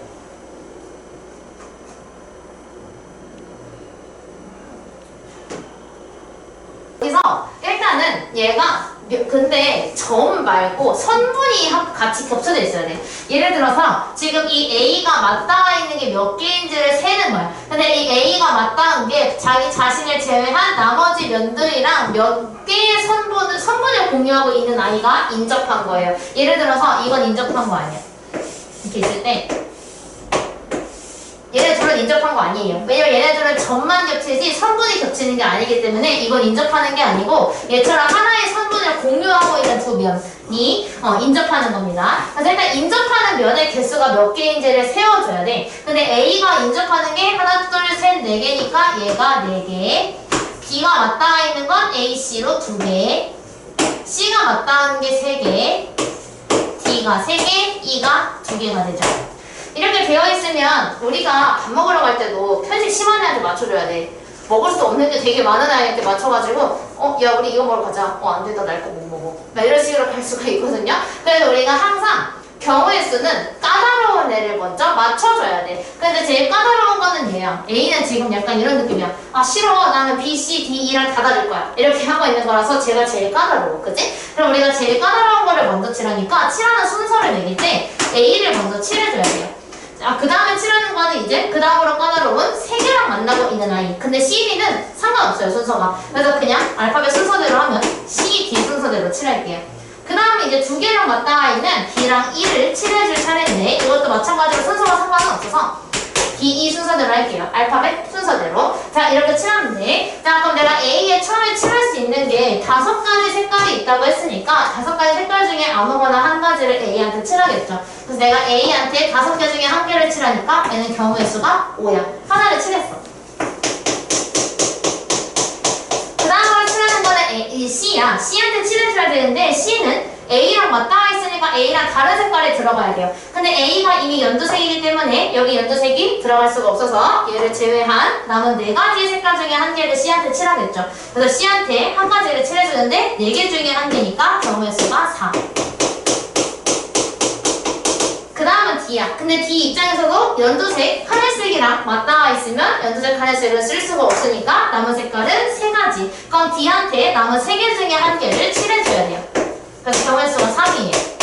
여기서 일단은 얘가 근데 점 말고 선분이 같이 겹쳐져 있어야 돼. 예를 들어서 지금 이 A가 맞닿아 있는 게 몇 개인지를 세는 거야. 근데 이 A가 맞닿은 게 자기 자신을 제외한 나머지 면들이랑 몇 개의 선분을 공유하고 있는 아이가 인접한 거예요. 예를 들어서 이건 인접한 거 아니야. 이렇게 있을 때 얘네들은 인접한 거 아니에요. 왜냐면 얘네들은 점만 겹치지 선분이 겹치는 게 아니기 때문에 이건 인접하는 게 아니고 얘처럼 하나의 선분을 공유하고 있는 두 면이 인접하는 겁니다. 그래서 일단 인접하는 면의 개수가 몇 개인지를 세워줘야 돼. 근데 A가 인접하는 게 하나, 둘, 셋, 네 개니까 얘가 4개, B가 맞닿아 있는 건 AC로 2개, C가 맞닿은 게 3개, D가 3개, E가 2개가 되죠. 이렇게 되어 있으면 우리가 밥 먹으러 갈 때도 편식 심한 애한테 맞춰줘야 돼. 먹을 수 없는데 되게 많은 아이한테 맞춰가지고 야 우리 이거 먹으러 가자. 안 돼, 나 날 거 못 먹어. 막 이런 식으로 갈 수가 있거든요. 그래서 우리가 항상 경우의 수는 까다로운 애를 먼저 맞춰줘야 돼. 근데 제일 까다로운 거는 얘야. A는 지금 약간 이런 느낌이야. 아 싫어, 나는 B, C, D, E랑 닫아줄 거야. 이렇게 하고 있는 거라서 제가 제일 까다로워. 그치? 그럼 우리가 제일 까다로운 거를 먼저 칠하니까 칠하는 순서를 매길 A를 먼저 칠해줘야 돼요. 그 다음에 칠하는 거는 이제 그 다음으로 까다로운 3개랑 만나고 있는 아이. 근데 C, D는 상관없어요, 순서가. 그래서 그냥 알파벳 순서대로 하면 C, D 순서대로 칠할게요. 그 다음에 이제 2개랑 맞닿아 있는 B랑 E를 칠해줄 차례인데 이것도 마찬가지로 순서가 상관은 없어서 B, E 순서대로 할게요. 알파벳 순서대로. 자, 이렇게 칠하는데 자, 그럼 내가 A에 처음에 칠할 수 있는 게 5가지 색깔이 있다고 했으니까 5가지 색깔 중에 아무거나 한 가지를 A한테 칠하겠죠. 그래서 내가 A한테 5개 중에 1개를 칠하니까 얘는 경우의 수가 5야. 하나를 칠했어. 그 다음으로 칠하는 거는 C야. C한테 칠해줘야 되는데 C는 A랑 맞닿아 있으니까 A랑 다른 색깔이 들어가야 돼요. 근데 A가 이미 연두색이기 때문에 여기 연두색이 들어갈 수가 없어서 얘를 제외한 남은 4가지 색깔 중에 1개를 C한테 칠하겠죠. 그래서 C한테 1가지를 칠해주는데 4개 중에 1개니까 경우의 수가 4. 그 다음은 D야. 근데 D 입장에서도 연두색, 하늘색이랑 맞닿아 있으면 연두색, 하늘색을 쓸 수가 없으니까 남은 색깔은 3가지. 그럼 D한테 남은 3개 중에 1개를 칠해줘야 돼요. 그래서 경우의 수가 3이에요.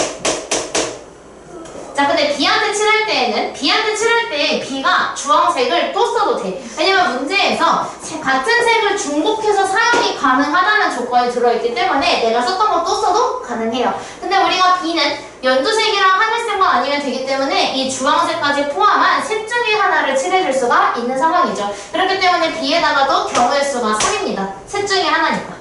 자, 근데 B한테 칠할 때에는 B한테 칠할 때 B가 주황색을 또 써도 돼. 왜냐면 문제에서 같은 색을 중복해서 사용이 가능하다는 조건이 들어있기 때문에 내가 썼던 거 또 써도 가능해요. 근데 우리가 B는 연두색이랑 하늘색만 아니면 되기 때문에 이 주황색까지 포함한 색 중에 하나를 칠해줄 수가 있는 상황이죠. 그렇기 때문에 B에다가도 경우의 수가 3입니다. 색 중에 하나니까.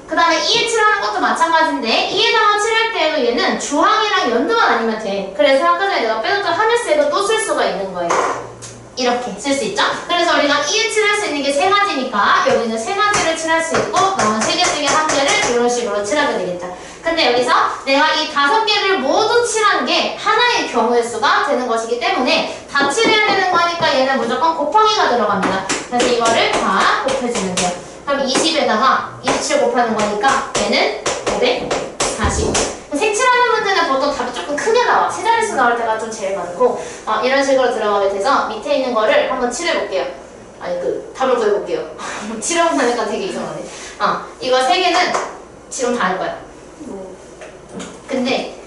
그 다음에 E에 칠하는 것도 마찬가지인데 E에다가 칠할 때에도 얘는 주황이랑 연두만 아니면 돼. 그래서 아까 전에 내가 빼줬던 하늘색을 또 쓸 수가 있는 거예요. 이렇게 쓸 수 있죠? 그래서 우리가 E에 칠할 수 있는 게 3가지니까 여기는 3가지를 칠할 수 있고 남은 3개 중에 1개를 이런 식으로 칠하게 되겠다. 근데 여기서 내가 이 5개를 모두 칠한 게 하나의 경우의 수가 되는 것이기 때문에 다 칠해야 되는 거니까 얘는 무조건 곱하기가 들어갑니다. 그래서 이거를 다 곱해주면 돼요. 그럼 20에다가 27 곱하는 거니까 얘는 540. 색칠하는 문제는 보통 답이 조금 크게 나와. 세 자릿수 나올 때가 좀 제일 많고 이런 식으로 들어가게 돼서 밑에 있는 거를 한번 칠해볼게요. 아니 답을 구해볼게요. 칠해보니까 되게 이상하네. 이거 3개는 지금 다 할 거야. 근데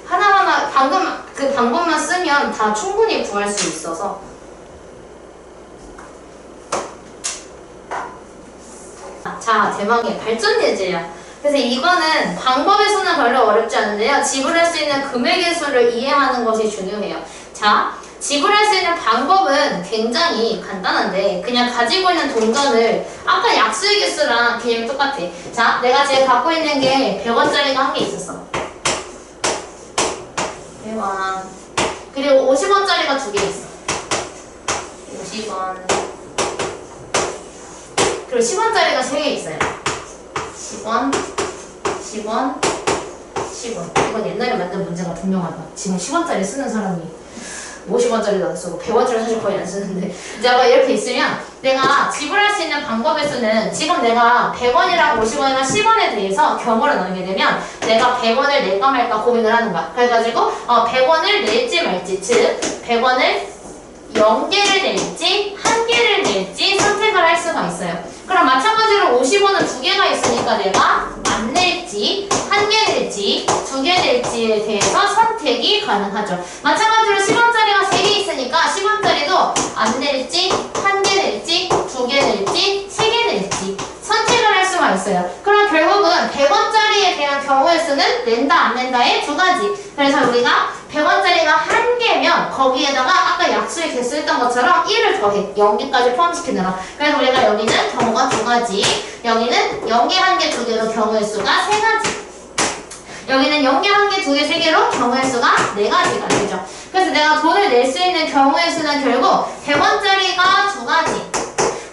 하나하나 방금 그 방법만 쓰면 다 충분히 구할 수 있어서 자, 대망의 발전 예제야. 그래서 이거는 방법에서는 별로 어렵지 않은데요. 지불할 수 있는 금액의 수를 이해하는 것이 중요해요. 자, 지불할 수 있는 방법은 굉장히 간단한데 그냥 가지고 있는 동전을 아까 약수의 개수랑 개념이 똑같아. 자, 내가 지금 갖고 있는 게 100원짜리가 한 개 있었어. 100원. 그리고 50원짜리가 2개 있어. 50원. 그리고 10원짜리가 3개 있어요. 10원, 10원, 10원. 이건 옛날에 만든 문제가 분명하다. 지금 10원짜리 쓰는 사람이 50원짜리도 안 쓰고 100원짜리 사실 거의 안 쓰는데 내가 이렇게 있으면 내가 지불할 수 있는 방법에서는 지금 내가 100원이랑 50원이랑 10원에 대해서 경우를 나누게 되면 내가 100원을 낼까 말까 고민을 하는 거야. 그래가지고 100원을 낼지 말지, 즉 100원을 0개를 낼지 1개를 낼지 선택을 할 수가 있어요. 그럼 마찬가지로 50원은 2개가 있으니까 내가 안 낼지 1개 낼지 2개 낼지에 대해서 선택이 가능하죠. 마찬가지로 10원짜리가 3개 있으니까 10원짜리도 안 낼지 1개 낼지 2개 낼지 3개 낼지 선택을 할 수가 있어요. 그럼 결국은 100원짜리에 대한 경우의 수는 낸다 안 낸다의 두 가지. 그래서 우리가 100원짜리가 1개면 거기에다가 아까 약수의 개수 했던 것처럼 1을 더해 0개까지 포함시키느라. 그래서 우리가 여기는 경우가 두 가지, 여기는 0개, 1개, 2개로 경우의 수가 3가지, 여기는 0개, 1개, 2개, 3개로 경우의 수가 4가지가 되죠. 그래서 내가 돈을 낼 수 있는 경우의 수는 결국 100원짜리가 2가지,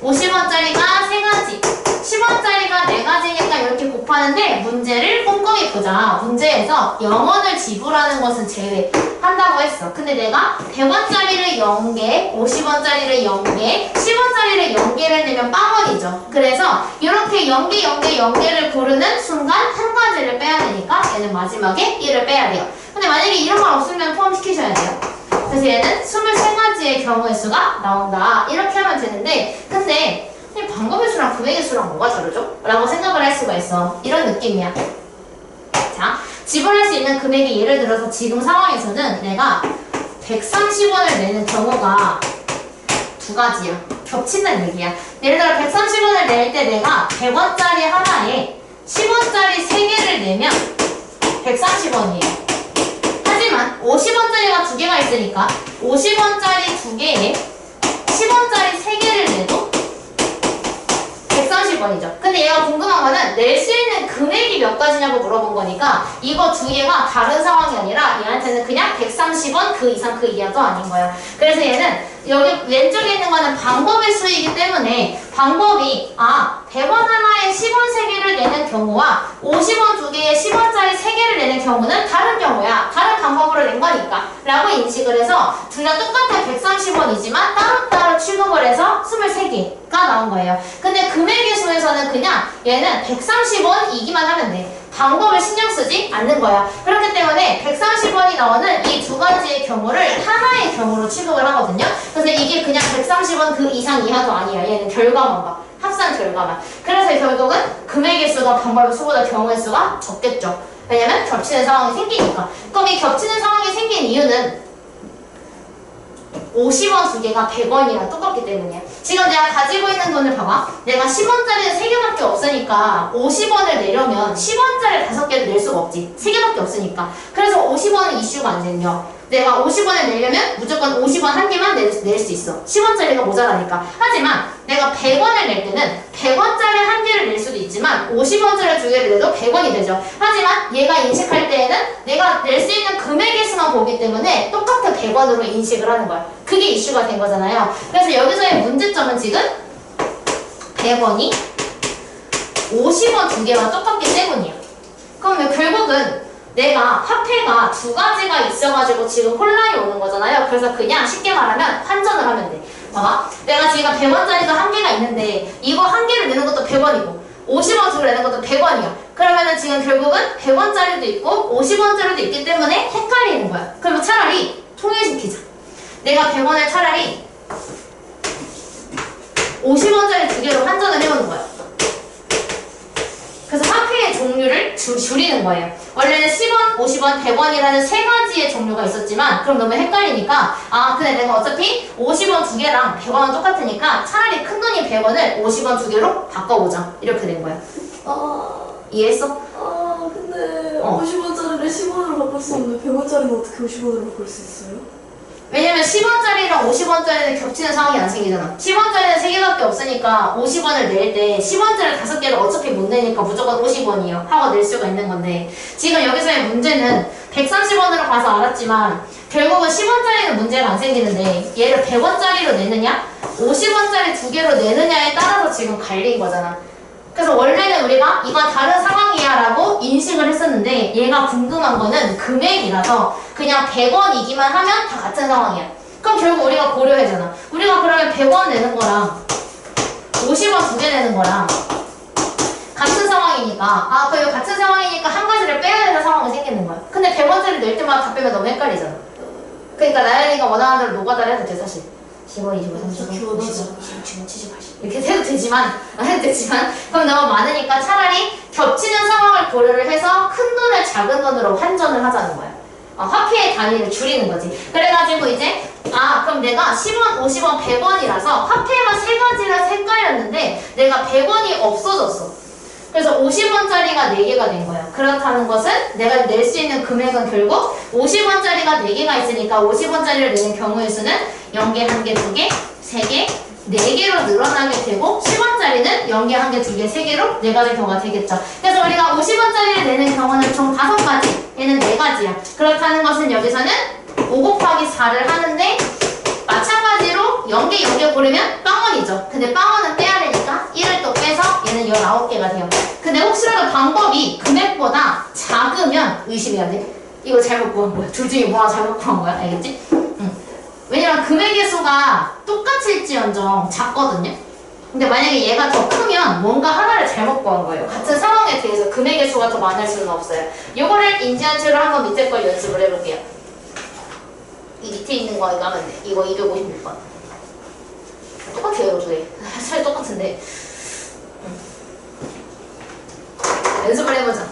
50원짜리가 3가지, 10원짜리가 4가지니까 이렇게 곱하는데 문제를 꼼꼼히 보자. 문제에서 0원을 지불하는 것은 제외한다고 했어. 근데 내가 100원짜리를 0개, 50원짜리를 0개, 10원짜리를 0개를 내면 빵원이죠. 그래서 이렇게 0개, 0개, 0개를 고르는 순간 한 가지를 빼야 되니까 얘는 마지막에 1을 빼야 돼요. 근데 만약에 이런 말 없으면 포함시키셔야 돼요. 그래서 얘는 23가지의 경우의 수가 나온다. 이렇게 하면 되는데 근데 방법의 수랑 금액의 수랑 뭐가 다르죠? 라고 생각을 할 수가 있어. 이런 느낌이야. 자, 지불할 수 있는 금액이 예를 들어서 지금 상황에서는 내가 130원을 내는 경우가 두 가지야. 겹친다는 얘기야. 예를 들어 130원을 낼 때 내가 100원짜리 하나에 10원짜리 3개를 내면 130원이에요. 하지만 50원짜리가 2개가 있으니까 50원짜리 2개에 10원짜리 3개를 내도 130원이죠. 근데 얘가 궁금한 거는 낼 수 있는 금액이 몇 가지냐고 물어본 거니까 이거 두 개가 다른 상황이 아니라 얘한테는 그냥 130원 그 이상 그 이하도 아닌 거예요. 그래서 얘는 여기 왼쪽에 있는 거는 방법의 수이기 때문에 방법이 100원 하나에 10원 3개를 내는 경우와 50원 2개에 10원짜리 3개를 내는 경우는 다른 경우야. 다른 방법으로 낸 거니까 라고 인식을 해서 둘 다 똑같은 130원이지만 따로따로 취급을 해서 23개가 나온 거예요. 근데 금액의 수에서는 그냥 얘는 130원이기만 하면 돼. 방법을 신경 쓰지 않는 거야. 그렇기 때문에 130원이 나오는 이 두 가지의 경우를 하나의 경우로 취급을 하거든요. 그래서 이게 그냥 130원 그 이상 이하도 아니야. 얘는 결과만 봐. 합산 결과만. 그래서 결국은 금액의 수가 방법의 수보다 경우의 수가 적겠죠. 왜냐면 겹치는 상황이 생기니까. 그럼 이 겹치는 상황이 생긴 이유는 50원 두 개가 100원이랑 똑같기 때문이야. 지금 내가 가지고 있는 돈을 봐봐. 내가 10원짜리는 3개밖에 없으니까 50원을 내려면 10원짜리 5개를 낼 수가 없지. 3개밖에 없으니까. 그래서 50원은 이슈가 안 생겨. 내가 50원을 내려면 무조건 50원 한 개만 낼 수 있어. 10원짜리가 모자라니까. 하지만 내가 100원을 낼 때는 100원짜리 한 개를 낼 수도 있지만 50원짜리 2개를 내도 100원이 되죠. 하지만 얘가 인식할 때에는 내가 낼 수 있는 금액의 수만 보기 때문에 똑같은 100원으로 인식을 하는 거야. 그게 이슈가 된 거잖아요. 그래서 여기서의 문제점은 지금 100원이 50원 2개와 똑같기 때문이야. 그럼 결국은 내가 화폐가 두 가지가 있어가지고 지금 혼란이 오는 거잖아요. 그래서 그냥 쉽게 말하면 환전을 하면 돼. 봐봐. 내가 지금 100원짜리가 한 개가 있는데 이거 한 개를 내는 것도 100원이고 50원 주고 내는 것도 100원이야. 그러면은 지금 결국은 100원짜리도 있고 50원짜리도 있기 때문에 헷갈리는 거야. 그러면 차라리 통일시키자. 내가 100원을 차라리 50원짜리 2개로 환전을 해오는 거야. 그래서 화폐의 종류를 줄이는 거예요. 원래는 10원, 50원, 100원이라는 세 가지의 종류가 있었지만 그럼 너무 헷갈리니까 근데 내가 어차피 50원 2개랑 100원은 똑같으니까 차라리 큰 돈인 100원을 50원 2개로 바꿔보자. 이렇게 된 거야. 이해했어? 근데 50원짜리를 10원으로 바꿀 수 없는데 100원짜리는 어떻게 50원으로 바꿀 수 있어요? 왜냐면 10원짜리랑 50원짜리는 겹치는 상황이 안 생기잖아. 10원짜리는 3개밖에 없으니까 50원을 낼 때 10원짜리 5개를 어차피 못 내니까 무조건 50원이요 하고 낼 수가 있는 건데 지금 여기서의 문제는 130원으로 가서 알았지만 결국은 10원짜리는 문제가 안 생기는데 얘를 100원짜리로 내느냐 50원짜리 2개로 내느냐에 따라서 지금 갈린 거잖아. 그래서 원래는 우리가 이건 다른 상황이야 라고 인식을 했었는데 얘가 궁금한 거는 금액이라서 그냥 100원이기만 하면 다 같은 상황이야. 그럼 결국 우리가 고려하잖아. 우리가 그러면 100원 내는 거랑 50원 2개 내는 거랑 같은 상황이니까 그럼 같은 상황이니까 한 가지를 빼야 되는 상황이 생기는 거야. 근데 100원짜리 낼 때마다 다 빼면 너무 헷갈리잖아. 그러니까 나연이가 원하는 대로 노가다를 해도 돼 사실. 15, 25, 30, 딱히 50, 원하지 60, 70, 80 이렇게 해도 되지만 그럼 너무 많으니까 차라리 겹치는 상황을 고려를 해서 큰 돈을 작은 돈으로 환전을 하자는 거야. 화폐의 단위를 줄이는 거지. 그래가지고 이제 그럼 내가 10원, 50원, 100원이라서 화폐가 세 가지라 헷갈렸는데 내가 100원이 없어졌어. 그래서 50원짜리가 4개가 된 거야. 그렇다는 것은 내가 낼 수 있는 금액은 결국 50원짜리가 4개가 있으니까 50원짜리를 내는 경우의 수는 0개, 1개, 2개, 3개, 4개로 늘어나게 되고 10원짜리는 0개, 1개, 2개, 3개로 4가지 경우가 되겠죠. 그래서 우리가 50원짜리를 내는 경우는 총 5가지, 얘는 4가지야. 그렇다는 것은 여기서는 5 곱하기 4를 하는데 마찬가지로 0개, 0개 고르면 빵원이죠. 근데 빵원은 빼야 되니까 1을 또 빼서 얘는 19개가 돼요. 근데 혹시라도 방법이 금액보다 작으면 의심해야 돼. 이거 잘못 구한 거야. 둘 중에 뭐 하나 잘못 구한 거야. 알겠지? 왜냐면 금액의 수가 똑같을지언정 작거든요. 근데 만약에 얘가 더 크면 뭔가 하나를 잘못 구한 거예요. 같은 상황에 대해서 금액의 수가 더 많을 수는 없어요. 요거를 인지한 채로 한번 밑에 걸 연습을 해볼게요. 이 밑에 있는 거 이거 하면 돼. 이거 256번. 똑같아요, 두 개. 사실 똑같은데. 연습을 해보자.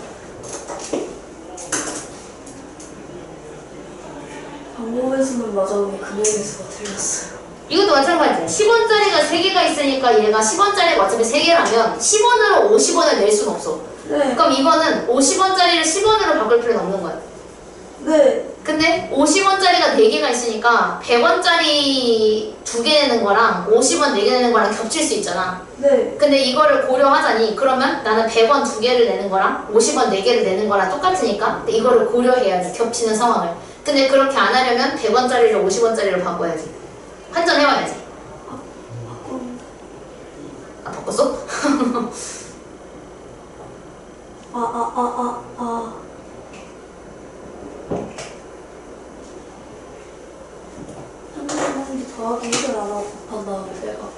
방법의 수는 맞았는데 금액의 수가 틀렸어요. 이것도 마찬가지지. 10원짜리가 3개가 있으니까 얘가 10원짜리가 어차피 3개라면 10원으로 50원을 낼 수는 없어. 네. 그럼 이거는 50원짜리를 10원으로 바꿀 필요는 없는 거야. 네. 근데 50원짜리가 4개가 있으니까 100원짜리 2개 내는 거랑 50원 4개 내는 거랑 겹칠 수 있잖아. 네. 근데 이거를 고려하자니 그러면 나는 100원 2개를 내는 거랑 50원 4개를 내는 거랑 똑같으니까 이거를 고려해야지, 겹치는 상황을. 근데 그렇게 안 하려면 100원짜리를 50원짜리로 바꿔야지. 환전해봐야지. 바꿨어? 한개 더하기 1을 안 하고 곱한 다음에 내가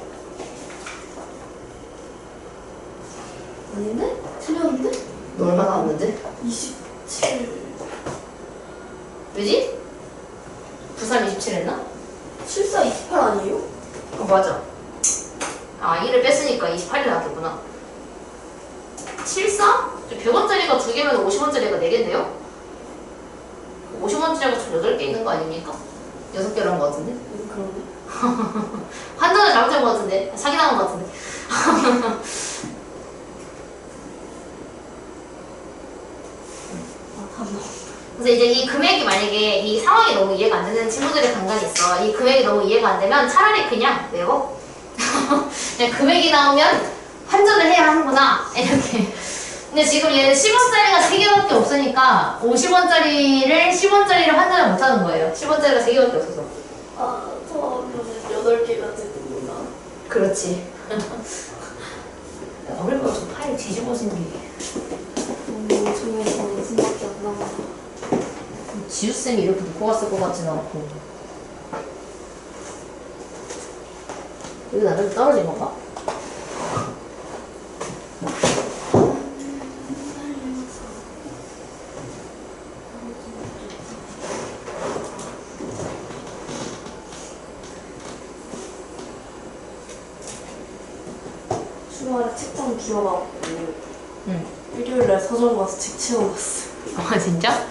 아닌데? 틀렸는데? 너 얼마 나왔는데? 27 왜지? 93, 27 했나? 74, 28 아니에요? 맞아. 1을 뺐으니까 28이 나왔겠구나. 74? 100원짜리가 2개면 50원짜리가 4개인데요? 50원짜리가 총 8개 있는 거 아닙니까? 6개라는 거 같은데? 그러네. 환전을 잘못한 거 같은데? 사기당한 거 같은데? 그래서 이제 이 금액이 만약에 이 상황이 너무 이해가 안 되는 친구들이 간간히 있어. 이 금액이 너무 이해가 안 되면 차라리 그냥 외워. 그냥 금액이 나오면 환전을 해야 하는구나. 이렇게. 근데 지금 얘는 10원짜리가 3개밖에 없으니까 50원짜리를 10원짜리를 환전을 못 하는 거예요. 10원짜리가 3개밖에 없어서. 처음에는 8개가 되는구나. 그렇지. 어릴 거저 파일 뒤집어 생기게. 중에서 무슨밖에 안 남아. 지우쌤이 이렇게 놓고 갔을 것 같지는 않고. 여기 나름 떨어진 건가? 주말에 책장 비워놨고 응. 일요일날 서점 가서 책 채워놨어요. 진짜?